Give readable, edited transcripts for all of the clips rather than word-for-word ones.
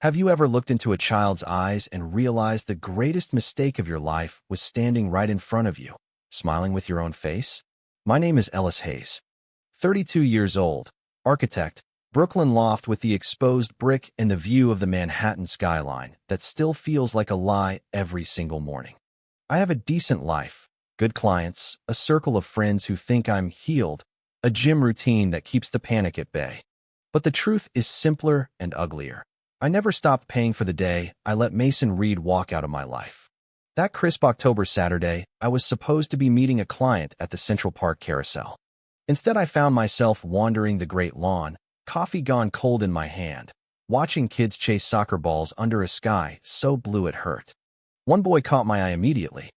Have you ever looked into a child's eyes and realized the greatest mistake of your life was standing right in front of you, smiling with your own face? My name is Ellis, 32 years old, architect, Brooklyn loft with the exposed brick and the view of the Manhattan skyline that still feels like a lie every single morning. I have a decent life, good clients, a circle of friends who think I'm healed, a gym routine that keeps the panic at bay. But the truth is simpler and uglier. I never stopped paying for the day I let Mason Reed walk out of my life. That crisp October Saturday, I was supposed to be meeting a client at the Central Park Carousel. Instead, I found myself wandering the Great Lawn, coffee gone cold in my hand, watching kids chase soccer balls under a sky so blue it hurt. One boy caught my eye immediately.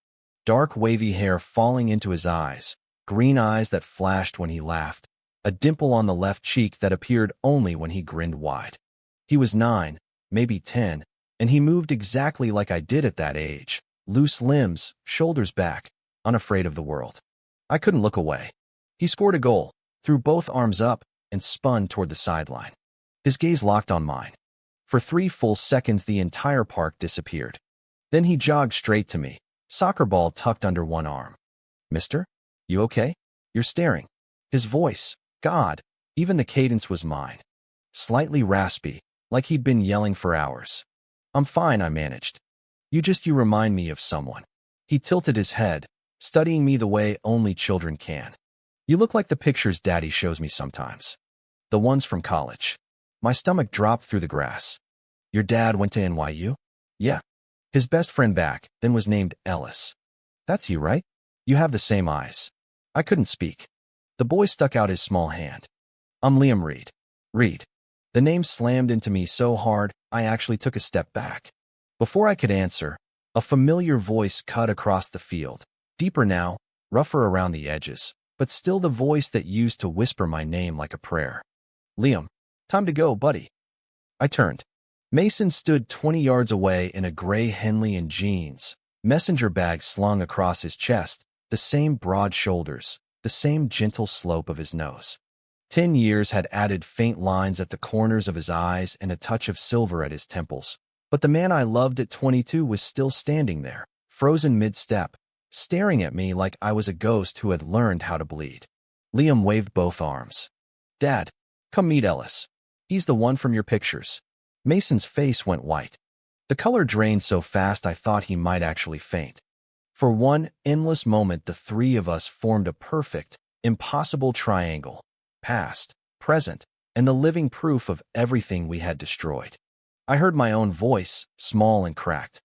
Dark, wavy hair falling into his eyes, green eyes that flashed when he laughed, a dimple on the left cheek that appeared only when he grinned wide. He was 9, maybe 10, and he moved exactly like I did at that age, loose limbs, shoulders back, unafraid of the world. I couldn't look away. He scored a goal, threw both arms up, and spun toward the sideline. His gaze locked on mine. For 3 full seconds, the entire park disappeared. Then he jogged straight to me, soccer ball tucked under one arm. "Mister, you okay? You're staring." His voice, God, even the cadence was mine. Slightly raspy, like he'd been yelling for hours. "I'm fine," I managed. You remind me of someone." He tilted his head, studying me the way only children can. "You look like the pictures Daddy shows me sometimes. The ones from college." My stomach dropped through the grass. "Your dad went to NYU?" "Yeah. His best friend back then was named Ellis." "That's you, right? You have the same eyes." I couldn't speak. The boy stuck out his small hand. "I'm Liam Reed." "Reed." The name slammed into me so hard, I actually took a step back. Before I could answer, a familiar voice cut across the field, deeper now, rougher around the edges, but still the voice that used to whisper my name like a prayer. "Liam, time to go, buddy." I turned. Mason stood 20 yards away in a gray Henley and jeans, messenger bag slung across his chest, the same broad shoulders, the same gentle slope of his nose. 10 years had added faint lines at the corners of his eyes and a touch of silver at his temples. But the man I loved at 22 was still standing there, frozen mid-step, staring at me like I was a ghost who had learned how to bleed. Liam waved both arms. "Dad, come meet Ellis. He's the one from your pictures." Mason's face went white. The color drained so fast I thought he might actually faint. For one endless moment, the three of us formed a perfect, impossible triangle, past, present, and the living proof of everything we had destroyed. I heard my own voice, small and cracked.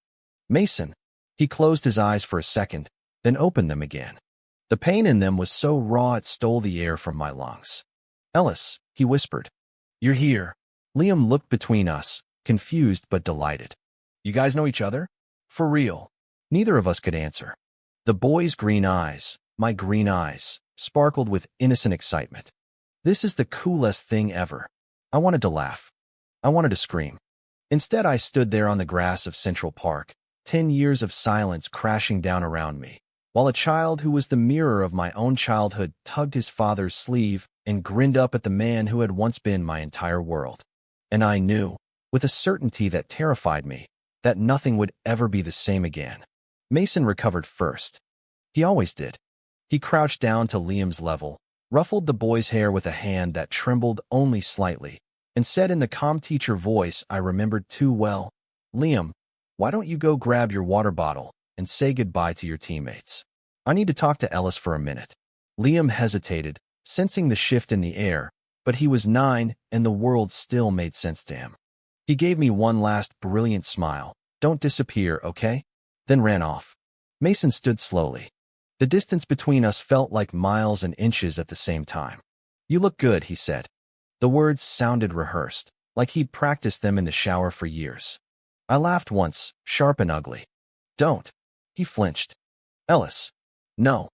"Mason." He closed his eyes for a second, then opened them again. The pain in them was so raw it stole the air from my lungs. "Ellis," he whispered. "You're here." Liam looked between us, confused but delighted. "You guys know each other?" "For real." Neither of us could answer. The boy's green eyes, my green eyes, sparkled with innocent excitement. "This is the coolest thing ever." I wanted to laugh. I wanted to scream. Instead, I stood there on the grass of Central Park, 10 years of silence crashing down around me, while a child who was the mirror of my own childhood tugged his father's sleeve and grinned up at the man who had once been my entire world. And I knew, with a certainty that terrified me, that nothing would ever be the same again. Mason recovered first. He always did. He crouched down to Liam's level, ruffled the boy's hair with a hand that trembled only slightly, and said in the calm teacher voice I remembered too well, "Liam, why don't you go grab your water bottle and say goodbye to your teammates? I need to talk to Ellis for a minute." Liam hesitated, sensing the shift in the air, but he was 9 and the world still made sense to him. He gave me one last brilliant smile. "Don't disappear, okay?" Then ran off. Mason stood slowly. The distance between us felt like miles and inches at the same time. "You look good," he said. The words sounded rehearsed, like he'd practiced them in the shower for years. I laughed once, sharp and ugly. "Don't." He flinched. "Ellis." "No.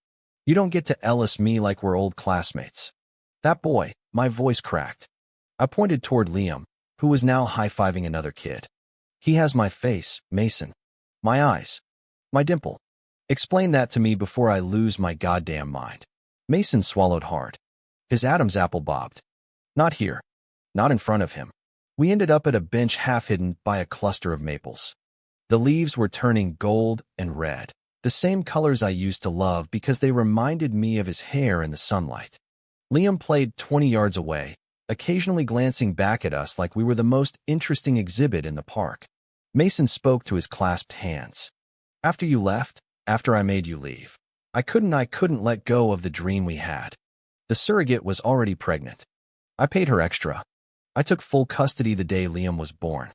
You don't get to Ellis me like we're old classmates." "That boy," my voice cracked. I pointed toward Liam, who was now high-fiving another kid. "He has my face, Mason. My eyes. My dimple. Explain that to me before I lose my goddamn mind." Mason swallowed hard. His Adam's apple bobbed. "Not here. Not in front of him." We ended up at a bench half hidden by a cluster of maples. The leaves were turning gold and red, the same colors I used to love because they reminded me of his hair in the sunlight. Liam played 20 yards away, occasionally glancing back at us like we were the most interesting exhibit in the park. Mason spoke to his clasped hands. After you left, after I made you leave, I couldn't let go of the dream we had. The surrogate was already pregnant. I paid her extra. I took full custody the day Liam was born.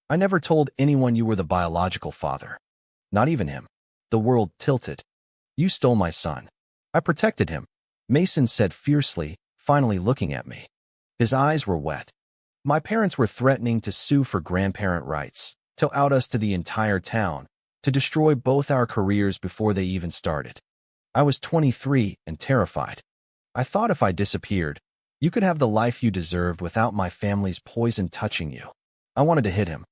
I never told anyone you were the biological father. Not even him. The world tilted. You stole my son. I protected him, Mason said fiercely, finally looking at me. His eyes were wet. My parents were threatening to sue for grandparent rights, to out us to the entire town, to destroy both our careers before they even started. I was 23 and terrified. I thought if I disappeared, you could have the life you deserved without my family's poison touching you. I wanted to hit him.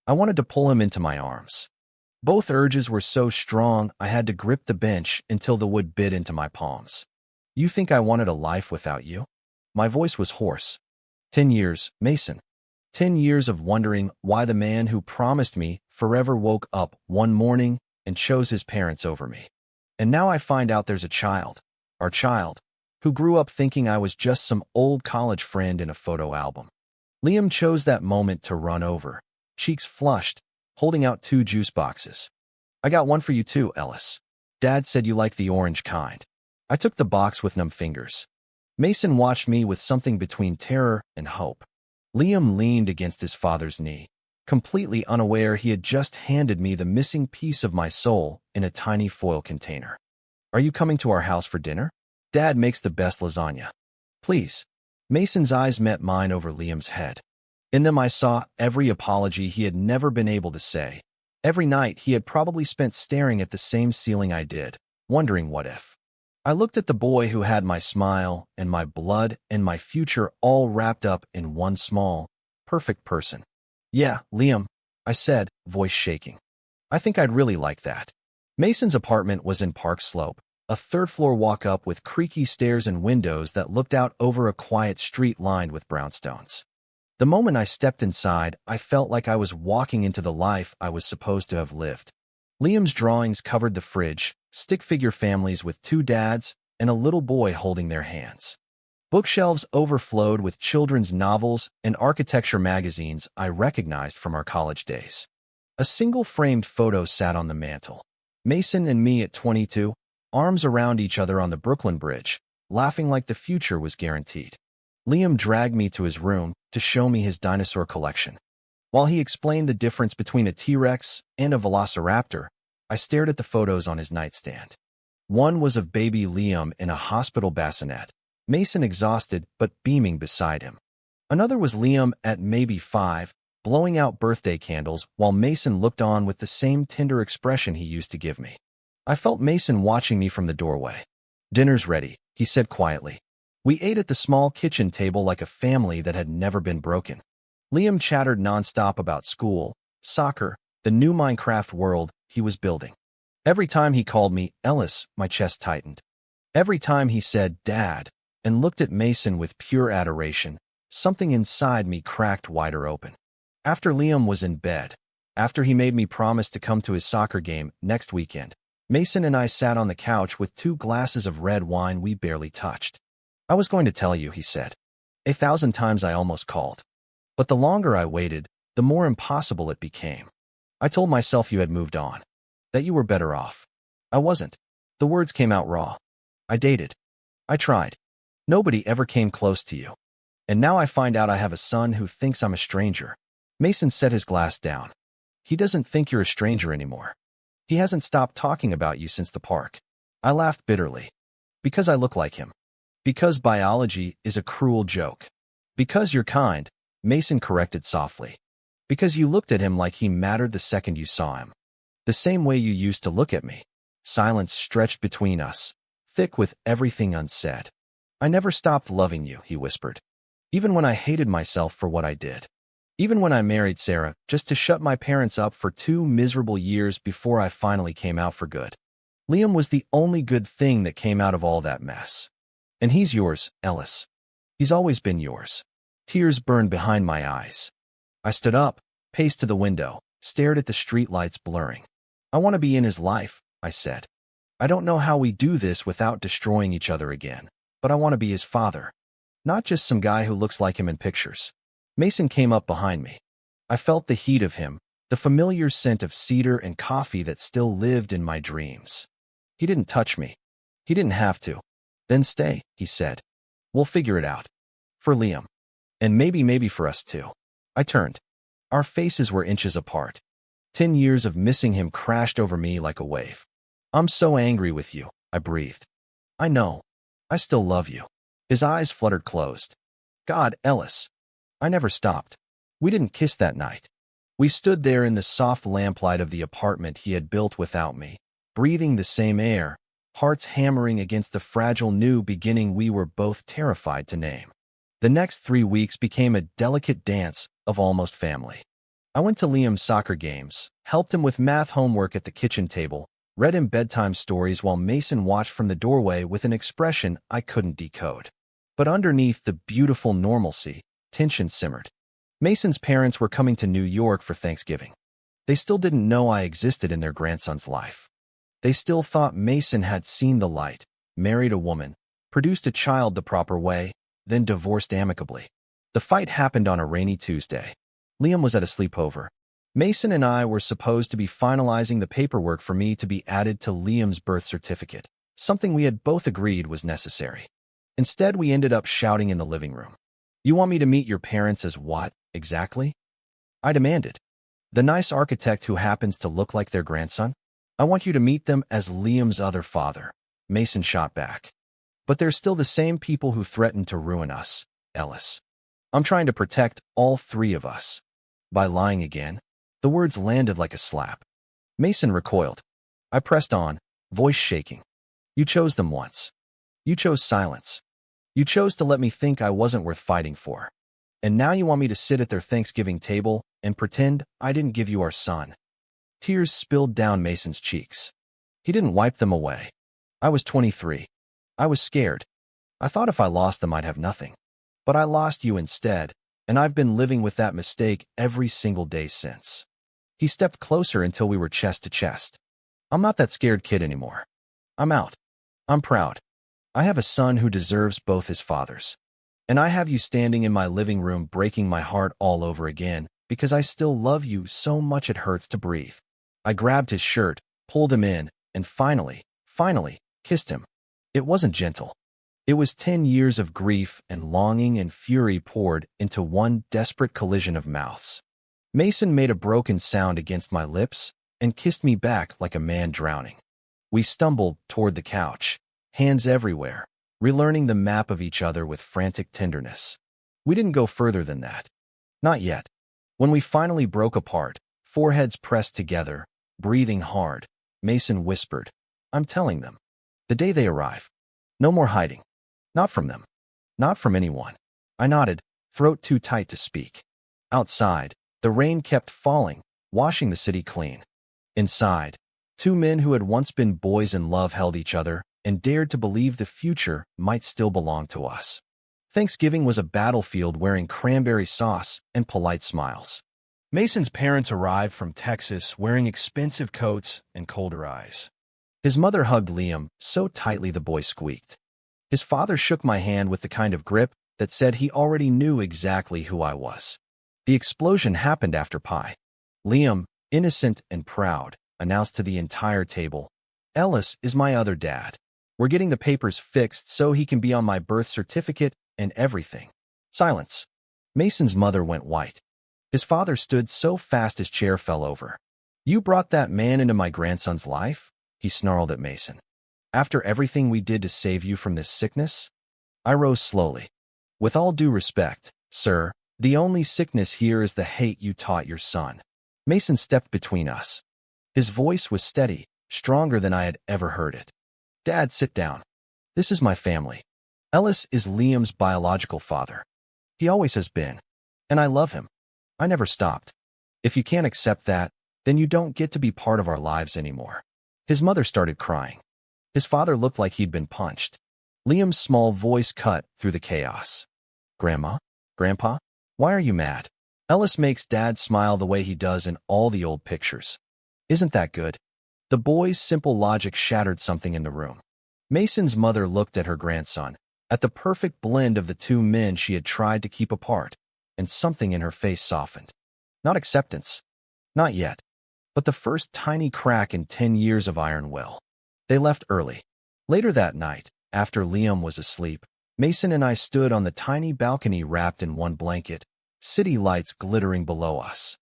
I wanted to pull him into my arms. Both urges were so strong I had to grip the bench until the wood bit into my palms. You think I wanted a life without you? My voice was hoarse. 10 years, Mason. 10 years of wondering why the man who promised me forever woke up one morning and chose his parents over me. And now I find out there's a child, our child, who grew up thinking I was just some old college friend in a photo album. Liam chose that moment to run over, cheeks flushed, holding out 2 juice boxes. I got one for you too, Ellis. Dad said you like the orange kind. I took the box with numb fingers. Mason watched me with something between terror and hope. Liam leaned against his father's knee, completely unaware he had just handed me the missing piece of my soul in a tiny foil container. Are you coming to our house for dinner? Dad makes the best lasagna. Please. Mason's eyes met mine over Liam's head. In them I saw every apology he had never been able to say. Every night he had probably spent staring at the same ceiling I did, wondering what if. I looked at the boy who had my smile and my blood and my future all wrapped up in one small, perfect person. Yeah, Liam, I said, voice shaking. I think I'd really like that. Mason's apartment was in Park Slope, a third-floor walk-up with creaky stairs and windows that looked out over a quiet street lined with brownstones. The moment I stepped inside, I felt like I was walking into the life I was supposed to have lived. Liam's drawings covered the fridge, stick-figure families with 2 dads and a little boy holding their hands. Bookshelves overflowed with children's novels and architecture magazines I recognized from our college days. A single framed photo sat on the mantel. Mason and me at 22, arms around each other on the Brooklyn Bridge, laughing like the future was guaranteed. Liam dragged me to his room to show me his dinosaur collection. While he explained the difference between a T-Rex and a velociraptor, I stared at the photos on his nightstand. One was of baby Liam in a hospital bassinet, Mason exhausted but beaming beside him. Another was Liam at maybe 5, blowing out birthday candles while Mason looked on with the same tender expression he used to give me. I felt Mason watching me from the doorway. Dinner's ready, he said quietly. We ate at the small kitchen table like a family that had never been broken. Liam chattered nonstop about school, soccer, the new Minecraft world he was building. Every time he called me Ellis, my chest tightened. Every time he said, Dad, and looked at Mason with pure adoration, something inside me cracked wider open. After Liam was in bed, after he made me promise to come to his soccer game next weekend, Mason and I sat on the couch with 2 glasses of red wine we barely touched. I was going to tell you, he said. 1,000 times I almost called. But the longer I waited, the more impossible it became. I told myself you had moved on, that you were better off. I wasn't. The words came out raw. I dated. I tried. Nobody ever came close to you. And now I find out I have a son who thinks I'm a stranger. Mason set his glass down. He doesn't think you're a stranger anymore. He hasn't stopped talking about you since the park. I laughed bitterly. Because I look like him. Because biology is a cruel joke. Because you're kind, Mason corrected softly. Because you looked at him like he mattered the second you saw him. The same way you used to look at me. Silence stretched between us, thick with everything unsaid. I never stopped loving you, he whispered. Even when I hated myself for what I did. Even when I married Sarah, just to shut my parents up for 2 miserable years before I finally came out for good. Liam was the only good thing that came out of all that mess. And he's yours, Ellis. He's always been yours. Tears burned behind my eyes. I stood up, paced to the window, stared at the streetlights blurring. I want to be in his life, I said. I don't know how we do this without destroying each other again, but I want to be his father. Not just some guy who looks like him in pictures. Mason came up behind me. I felt the heat of him, the familiar scent of cedar and coffee that still lived in my dreams. He didn't touch me. He didn't have to. Then stay, he said. We'll figure it out. For Liam. And maybe for us too. I turned. Our faces were inches apart. 10 years of missing him crashed over me like a wave. I'm so angry with you, I breathed. I know. I still love you. His eyes fluttered closed. God, Ellis. I never stopped. We didn't kiss that night. We stood there in the soft lamplight of the apartment he had built without me, breathing the same air, hearts hammering against the fragile new beginning we were both terrified to name. The next 3 weeks became a delicate dance of almost family. I went to Liam's soccer games, helped him with math homework at the kitchen table, read him bedtime stories while Mason watched from the doorway with an expression I couldn't decode. But underneath the beautiful normalcy, tension simmered. Mason's parents were coming to New York for Thanksgiving. They still didn't know I existed in their grandson's life. They still thought Mason had seen the light, married a woman, produced a child the proper way, then divorced amicably. The fight happened on a rainy Tuesday. Liam was at a sleepover. Mason and I were supposed to be finalizing the paperwork for me to be added to Liam's birth certificate, something we had both agreed was necessary. Instead, we ended up shouting in the living room. You want me to meet your parents as what, exactly? I demanded. The nice architect who happens to look like their grandson? I want you to meet them as Liam's other father, Mason shot back. But they're still the same people who threatened to ruin us, Ellis. I'm trying to protect all 3 of us. By lying again? The words landed like a slap. Mason recoiled. I pressed on, voice shaking. You chose them once. You chose silence. You chose to let me think I wasn't worth fighting for. And now you want me to sit at their Thanksgiving table and pretend I didn't give you our son. Tears spilled down Mason's cheeks. He didn't wipe them away. I was 23. I was scared. I thought if I lost them I'd have nothing. But I lost you instead, and I've been living with that mistake every single day since. He stepped closer until we were chest to chest. I'm not that scared kid anymore. I'm out. I'm proud. I have a son who deserves both his fathers. And I have you standing in my living room breaking my heart all over again because I still love you so much it hurts to breathe. I grabbed his shirt, pulled him in, and finally, kissed him. It wasn't gentle. It was 10 years of grief and longing and fury poured into one desperate collision of mouths. Mason made a broken sound against my lips and kissed me back like a man drowning. We stumbled toward the couch, hands everywhere, relearning the map of each other with frantic tenderness. We didn't go further than that. Not yet. When we finally broke apart, foreheads pressed together, breathing hard, Mason whispered, I'm telling them. The day they arrive. No more hiding. Not from them. Not from anyone. I nodded, throat too tight to speak. Outside, the rain kept falling, washing the city clean. Inside, 2 men who had once been boys in love held each other and dared to believe the future might still belong to us. Thanksgiving was a battlefield wearing cranberry sauce and polite smiles. Mason's parents arrived from Texas wearing expensive coats and colder eyes. His mother hugged Liam so tightly the boy squeaked. His father shook my hand with the kind of grip that said he already knew exactly who I was. The explosion happened after pie. Liam, innocent and proud, announced to the entire table, Ellis is my other dad. We're getting the papers fixed so he can be on my birth certificate and everything. Silence. Mason's mother went white. His father stood so fast his chair fell over. You brought that man into my grandson's life? He snarled at Mason. After everything we did to save you from this sickness? I rose slowly. With all due respect, sir, the only sickness here is the hate you taught your son. Mason stepped between us. His voice was steady, stronger than I had ever heard it. Dad, sit down. This is my family. Ellis is Liam's biological father. He always has been. And I love him. I never stopped. If you can't accept that, then you don't get to be part of our lives anymore. His mother started crying. His father looked like he'd been punched. Liam's small voice cut through the chaos. Grandma? Grandpa? Why are you mad? Ellis makes Dad smile the way he does in all the old pictures. Isn't that good? The boy's simple logic shattered something in the room. Mason's mother looked at her grandson, at the perfect blend of the two men she had tried to keep apart, and something in her face softened. Not acceptance. Not yet. But the first tiny crack in 10 years of iron will. They left early. Later that night, after Liam was asleep, Mason and I stood on the tiny balcony wrapped in one blanket, city lights glittering below us.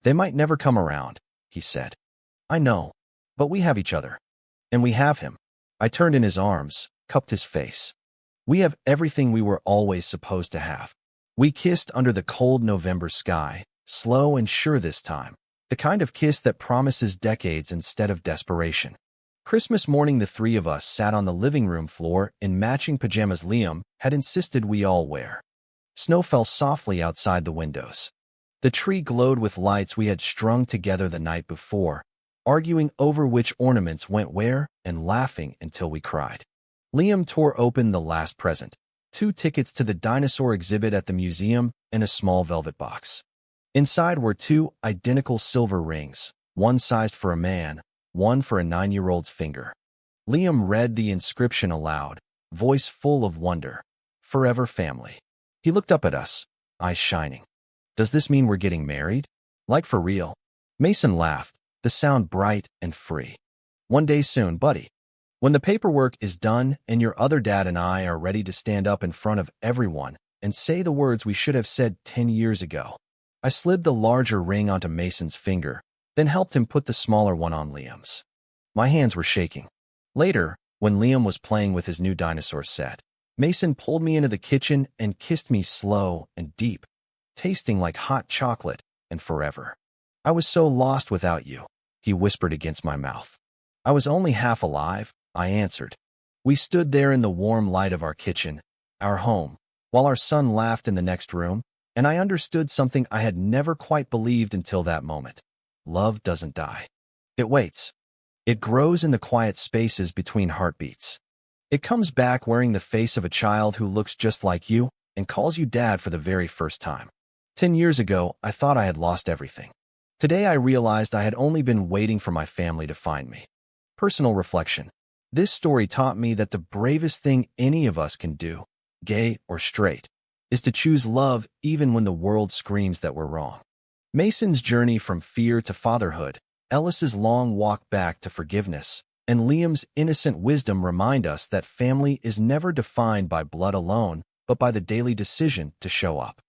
They might never come around, he said. I know, but we have each other. And we have him. I turned in his arms, cupped his face. We have everything we were always supposed to have. We kissed under the cold November sky, slow and sure this time, the kind of kiss that promises decades instead of desperation. Christmas morning, the three of us sat on the living room floor in matching pajamas Liam had insisted we all wear. Snow fell softly outside the windows. The tree glowed with lights we had strung together the night before, arguing over which ornaments went where and laughing until we cried. Liam tore open the last present, 2 tickets to the dinosaur exhibit at the museum and a small velvet box. Inside were 2 identical silver rings, one sized for a man, one for a 9-year-old's finger. Liam read the inscription aloud, voice full of wonder. Forever family. He looked up at us, eyes shining. Does this mean we're getting married? Like for real? Mason laughed, the sound bright and free. One day soon, buddy. When the paperwork is done and your other dad and I are ready to stand up in front of everyone and say the words we should have said 10 years ago. I slid the larger ring onto Mason's finger, then helped him put the smaller one on Liam's. My hands were shaking. Later, when Liam was playing with his new dinosaur set, Mason pulled me into the kitchen and kissed me slow and deep, tasting like hot chocolate and forever. I was so lost without you, he whispered against my mouth. I was only half alive, I answered. We stood there in the warm light of our kitchen, our home, while our son laughed in the next room, and I understood something I had never quite believed until that moment. Love doesn't die. It waits. It grows in the quiet spaces between heartbeats. It comes back wearing the face of a child who looks just like you and calls you dad for the very first time. 10 years ago, I thought I had lost everything. Today I realized I had only been waiting for my family to find me. Personal reflection. This story taught me that the bravest thing any of us can do, gay or straight, is to choose love even when the world screams that we're wrong. Mason's journey from fear to fatherhood, Ellis's long walk back to forgiveness, and Liam's innocent wisdom remind us that family is never defined by blood alone, but by the daily decision to show up.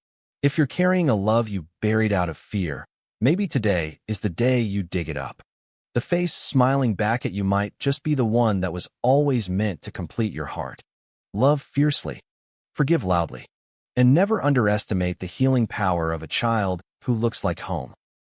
If you're carrying a love you buried out of fear, maybe today is the day you dig it up. The face smiling back at you might just be the one that was always meant to complete your heart. Love fiercely, forgive loudly, and never underestimate the healing power of a child who looks like home.